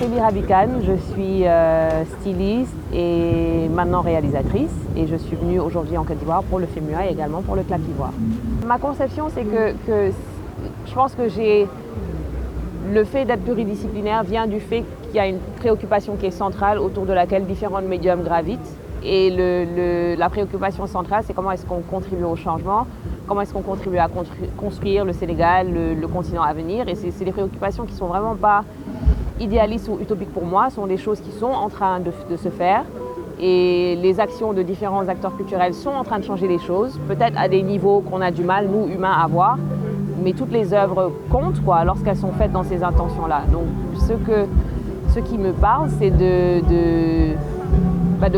Sebi Ravikant, je suis styliste et maintenant réalisatrice et je suis venue aujourd'hui en Côte d'Ivoire pour le FEMUA et également pour le Clap-Ivoire. Ma conception, c'est que je pense que le fait d'être pluridisciplinaire vient du fait qu'il y a une préoccupation qui est centrale autour de laquelle différents médiums gravitent. Et la préoccupation centrale, c'est comment est-ce qu'on contribue au changement, comment est-ce qu'on contribue à construire le Sénégal, le continent à venir. Et c'est des préoccupations qui ne sont vraiment pas idéalistes ou utopiques pour moi, sont des choses qui sont en train de se faire. Et les actions de différents acteurs culturels sont en train de changer les choses, peut-être à des niveaux qu'on a du mal, nous, humains, à voir. Mais toutes les œuvres comptent lorsqu'elles sont faites dans ces intentions-là. Donc ce qui me parle, c'est de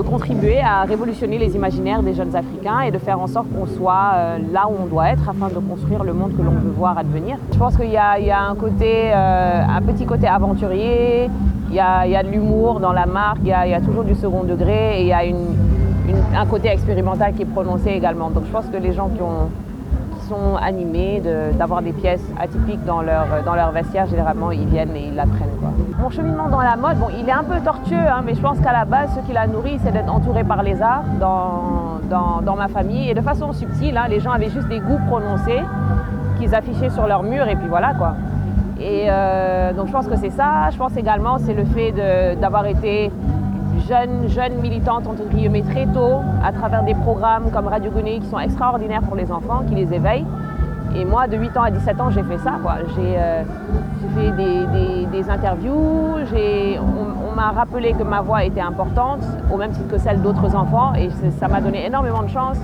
contribuer à révolutionner les imaginaires des jeunes Africains et de faire en sorte qu'on soit là où on doit être afin de construire le monde que l'on veut voir advenir. Je pense qu'il y a un petit côté aventurier, il y a de l'humour dans la marque, il y a toujours du second degré et il y a un côté expérimental qui est prononcé également. Donc je pense que les gens qui sont animés d'avoir des pièces atypiques dans leur vestiaire, généralement ils viennent et ils l'apprennent. Mon cheminement dans la mode, il est un peu tortueux, mais je pense qu'à la base, ce qui l'a nourri, c'est d'être entouré par les arts dans ma famille. Et de façon subtile, les gens avaient juste des goûts prononcés qu'ils affichaient sur leur mur et puis voilà quoi. Et donc je pense que c'est ça. Je pense également c'est le fait d'avoir été jeune militante entre guillemets très tôt à travers des programmes comme Radio Guinée qui sont extraordinaires pour les enfants, qui les éveillent. Et moi, de 8 ans à 17 ans, j'ai fait ça. J'ai fait des interviews, on m'a rappelé que ma voix était importante, au même titre que celle d'autres enfants, et ça m'a donné énormément de chance.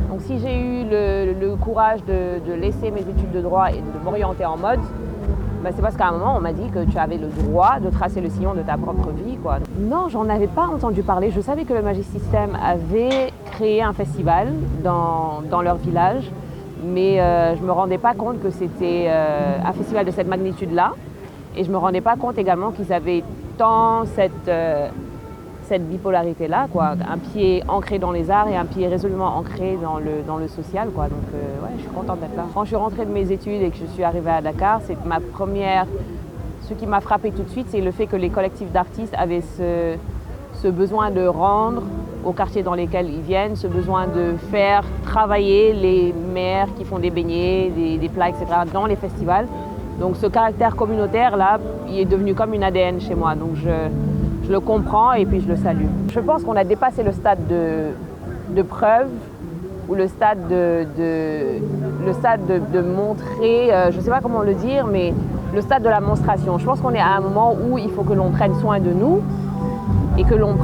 Donc si j'ai eu le courage de laisser mes études de droit et de m'orienter en mode, c'est parce qu'à un moment, on m'a dit que tu avais le droit de tracer le sillon de ta propre vie. Non, j'en avais pas entendu parler. Je savais que le Magic System avait créé un festival dans leur village, mais je ne me rendais pas compte que c'était un festival de cette magnitude-là. Et je ne me rendais pas compte également qu'ils avaient tant cette bipolarité-là, un pied ancré dans les arts et un pied résolument ancré dans le social. Donc je suis contente d'être là. Quand je suis rentrée de mes études et que je suis arrivée à Dakar, ce qui m'a frappée tout de suite, c'est le fait que les collectifs d'artistes avaient ce besoin de rendre aux quartiers dans lesquels ils viennent, ce besoin de faire travailler les maires qui font des beignets, des plats, etc. dans les festivals. Donc ce caractère communautaire-là, il est devenu comme une ADN chez moi. Donc je le comprends et puis je le salue. Je pense qu'on a dépassé le stade de preuve ou le stade de montrer, je ne sais pas comment le dire, mais le stade de la monstration. Je pense qu'on est à un moment où il faut que l'on prenne soin de nous et que l'on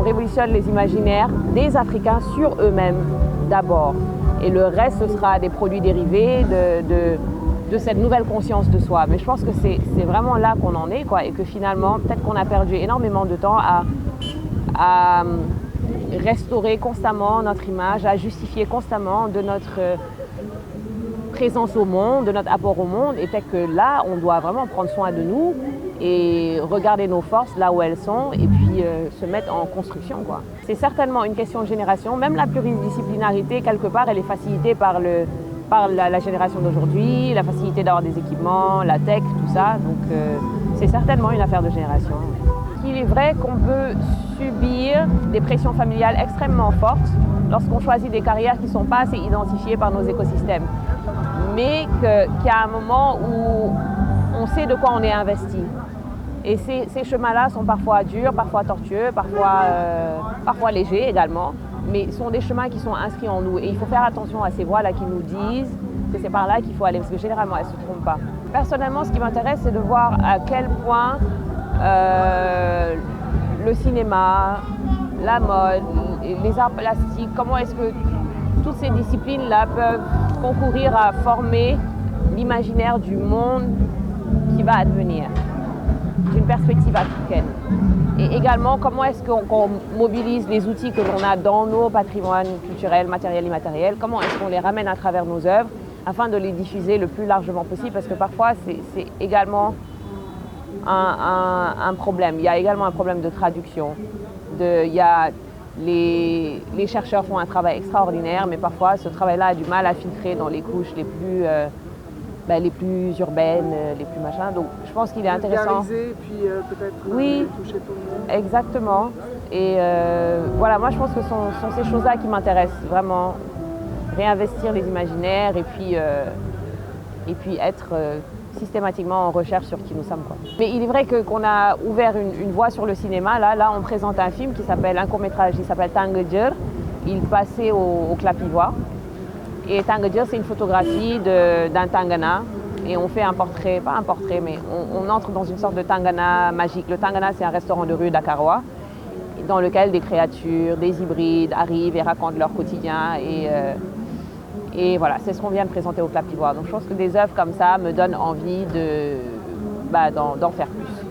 révolutionne les imaginaires des Africains sur eux-mêmes d'abord. Et le reste, ce sera des produits dérivés de cette nouvelle conscience de soi. Mais je pense que c'est vraiment là qu'on en est, et que finalement, peut-être qu'on a perdu énormément de temps à restaurer constamment notre image, à justifier constamment de notre présence au monde, de notre apport au monde, et peut-être que là, on doit vraiment prendre soin de nous et regarder nos forces là où elles sont et puis se mettre en construction. C'est certainement une question de génération. Même la pluridisciplinarité, quelque part, elle est facilitée par la génération d'aujourd'hui, la facilité d'avoir des équipements, la tech, tout ça. Donc c'est certainement une affaire de génération. Il est vrai qu'on peut subir des pressions familiales extrêmement fortes lorsqu'on choisit des carrières qui ne sont pas assez identifiées par nos écosystèmes. Mais qu'il y a un moment où on sait de quoi on est investi. Et ces chemins-là sont parfois durs, parfois tortueux, parfois légers également. Mais sont des chemins qui sont inscrits en nous. Et il faut faire attention à ces voix-là qui nous disent que c'est par là qu'il faut aller, parce que généralement, elles ne se trompent pas. Personnellement, ce qui m'intéresse, c'est de voir à quel point le cinéma, la mode, les arts plastiques, comment est-ce que toutes ces disciplines-là peuvent concourir à former l'imaginaire du monde qui va advenir, d'une perspective africaine. Et également, comment est-ce qu'on mobilise les outils que l'on a dans nos patrimoines culturels, matériels et immatériels, comment est-ce qu'on les ramène à travers nos œuvres afin de les diffuser le plus largement possible, parce que parfois c'est également un problème. Il y a également un problème de traduction. Les chercheurs font un travail extraordinaire, mais parfois ce travail-là a du mal à filtrer dans les couches les plus urbaines, les plus machins. Donc je pense qu'il est intéressant. Vulgariser, puis peut-être Oui, toucher tout le monde. exactement. Et voilà, moi je pense que ce sont ces choses-là qui m'intéressent vraiment. Réinvestir les imaginaires et puis être systématiquement en recherche sur qui nous sommes, quoi. Mais il est vrai qu'on a ouvert une voie sur le cinéma. Là, on présente un film qui s'appelle, un court-métrage, il s'appelle Tangejir. Il passait au Clapivoix. Et Tangejir, c'est une photographie d'un Tangana. Et on fait un portrait, pas un portrait, mais on entre dans une sorte de Tangana magique. Le Tangana, c'est un restaurant de rue dakarois, dans lequel des créatures, des hybrides arrivent et racontent leur quotidien. Et voilà, c'est ce qu'on vient de présenter au Clapivoix. Donc je pense que des œuvres comme ça me donnent envie d'en faire plus.